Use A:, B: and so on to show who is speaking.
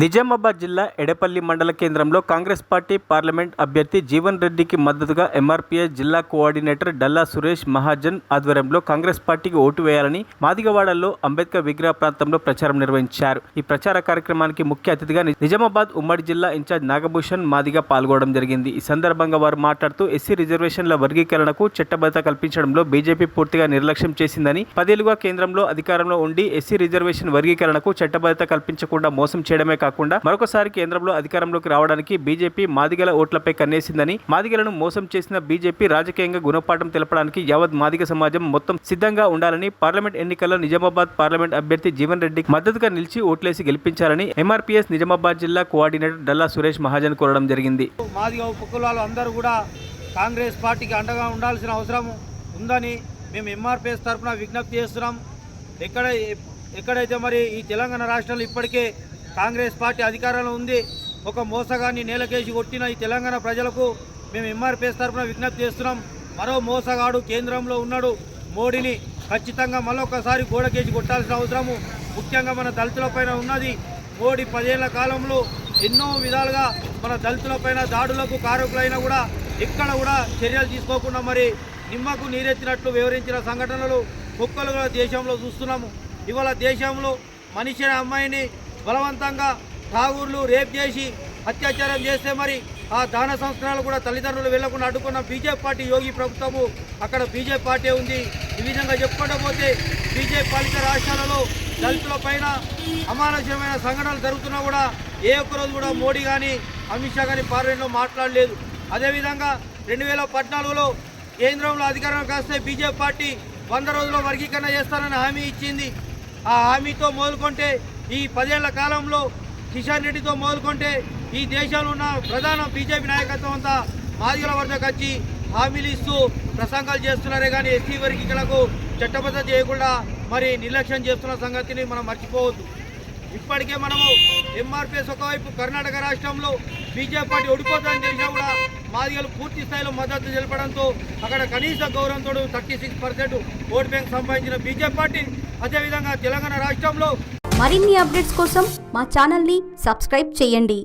A: నిజామాబాద్ జిల్లా ఎడపల్లి మండల కేంద్రంలో కాంగ్రెస్ పార్టీ పార్లమెంట్ అభ్యర్థి జీవన్ రెడ్డికి మద్దతుగా ఎంఆర్పీఎస్ జిల్లా కోఆర్డినేటర్ డల్లా సురేష్ మహాజన్ ఆధ్వర్యంలో కాంగ్రెస్ పార్టీకి ఓటు వేయాలని మాదిగవాడలో అంబేద్కర్ విగ్రహ ప్రాంతంలో ప్రచారం నిర్వహించారు. ఈ ప్రచార కార్యక్రమానికి ముఖ్య అతిథిగా నిజామాబాద్ ఉమ్మడి జిల్లా ఇన్ఛార్జ్ నాగభూషణ్ మాదిగ పాల్గొనడం జరిగింది. ఈ సందర్భంగా వారు మాట్లాడుతూ ఎస్సీ రిజర్వేషన్ల వర్గీకరణకు చట్టబద్ధత కల్పించడంలో బీజేపీ పూర్తిగా నిర్లక్ష్యం చేసిందని, 10 ఏళ్లుగా కేంద్రంలో అధికారంలో ఉండి ఎస్సీ రిజర్వేషన్ వర్గీకరణకు చట్టబద్ధత కల్పించకుండా మోసం చేయడమే కాకుండా మరొకసారి కేంద్రంలో అధికారంలోకి రావడానికి బీజేపీ మాదిగల ఓట్లపై కన్నేసిందని, మాదిగలను మోసం చేసిన బీజేపీ రాజకీయంగా గుణపాఠం తెలపడానికి యావత్ మాదిగ సమాజం మొత్తం సిద్ధంగా ఉండాలని, పార్లమెంట్ ఎన్నికల్లో నిజామాబాద్ పార్లమెంట్ అభ్యర్థి జీవన్ రెడ్డికి మద్దతుగా నిలిచి ఓట్లేసి గెలిపించాలని ఎంఆర్పీఎస్ నిజామాబాద్ జిల్లా కోఆర్డినేటర్ డల్లా సురేష్ మహాజన్ కోరడం జరిగింది.
B: మాదిగ ఉపకులాలు అందరూ కూడా కాంగ్రెస్ పార్టీకి అండగా ఉండాల్సిన అవసరం ఉందని మేము ఎంఆర్పీఎస్ తరఫున విజ్ఞప్తి చేస్తున్నాం. ఎక్కడైతే మరి ఈ తెలంగాణ రాష్ట్రంలో ఇప్పటికే కాంగ్రెస్ పార్టీ అధికారంలో ఉంది, ఒక మోసగాన్ని నేలకేసి కొట్టిన ఈ తెలంగాణ ప్రజలకు మేము ఎంఆర్పీఎస్ తరఫున విజ్ఞప్తి చేస్తున్నాం. మరో మోసగాడు కేంద్రంలో ఉన్నాడు. మోడీని ఖచ్చితంగా మరొకసారి గోడకేసి కొట్టాల్సిన అవసరము ముఖ్యంగా మన దళితులపైన ఉన్నది. మోడీ 10 ఏళ్ల కాలంలో ఎన్నో విధాలుగా మన దళితులపైన దాడులకు కారకులైనా కూడా ఎక్కడ కూడా చర్యలు తీసుకోకుండా మరి నిమ్మకు నీరెత్తినట్లు వివరించిన సంఘటనలు ఒక్కలుగా దేశంలో చూస్తున్నాము. ఇవాళ దేశంలో మనిషి అమ్మాయిని బలవంతంగా ఠాగూర్లు రేప్ చేసి అత్యాచారం చేస్తే మరి ఆ దాన సంస్కరణలు కూడా తల్లిదండ్రులు వెళ్లకుండా అడ్డుకున్న బీజేపీ పార్టీ యోగి ప్రభుత్వము అక్కడ బీజేపీ పార్టీ ఉంది. ఈ విధంగా చెప్పుకుంటూ పోతే బీజేపీ పాలిత రాష్ట్రాలలో దళితుల పైన అమానుషమైన సంఘటనలు జరుగుతున్నా కూడా ఏ ఒక్కరోజు కూడా మోడీ కానీ అమిత్ షా కానీ పార్లమెంట్లో మాట్లాడలేదు. అదేవిధంగా 2014లో కేంద్రంలో అధికారంలోకి వస్తే బీజేపీ పార్టీ 100 రోజుల్లో వర్గీకరణ చేస్తానని హామీ ఇచ్చింది. ఆ హామీతో మొదలుకొంటే ఈ 10 ఏళ్ల కాలంలో కిషన్ రెడ్డితో మొదలుకొంటే ఈ దేశంలో ఉన్న ప్రధాన బీజేపీ నాయకత్వం అంతా మాదిగల వద్దకు వచ్చి హామీలు ఇస్తూ ప్రసంగాలు చేస్తున్నారే కానీ ఎస్సీ వర్గీకరణకు చట్టబద్ధత చేయకుండా మరి నిర్లక్ష్యం చేస్తున్న సంగతిని మనం మర్చిపోవద్దు. ఇప్పటికే మనము ఎంఆర్పీఎస్ ఒకవైపు కర్ణాటక రాష్ట్రంలో బీజేపీ పార్టీ ఓడిపోతుందని తెలిసినా కూడా మాదిగలు పూర్తి స్థాయిలో మద్దతు తెలపడంతో అక్కడ కనీస గౌరవంతో 36% ఓటు బ్యాంక్ సంపాదించిన బీజేపీ పార్టీ అదేవిధంగా తెలంగాణ రాష్ట్రంలో
C: మరిన్ని అప్డేట్స్ కోసం మా ఛానల్ని సబ్స్క్రైబ్ చేయండి.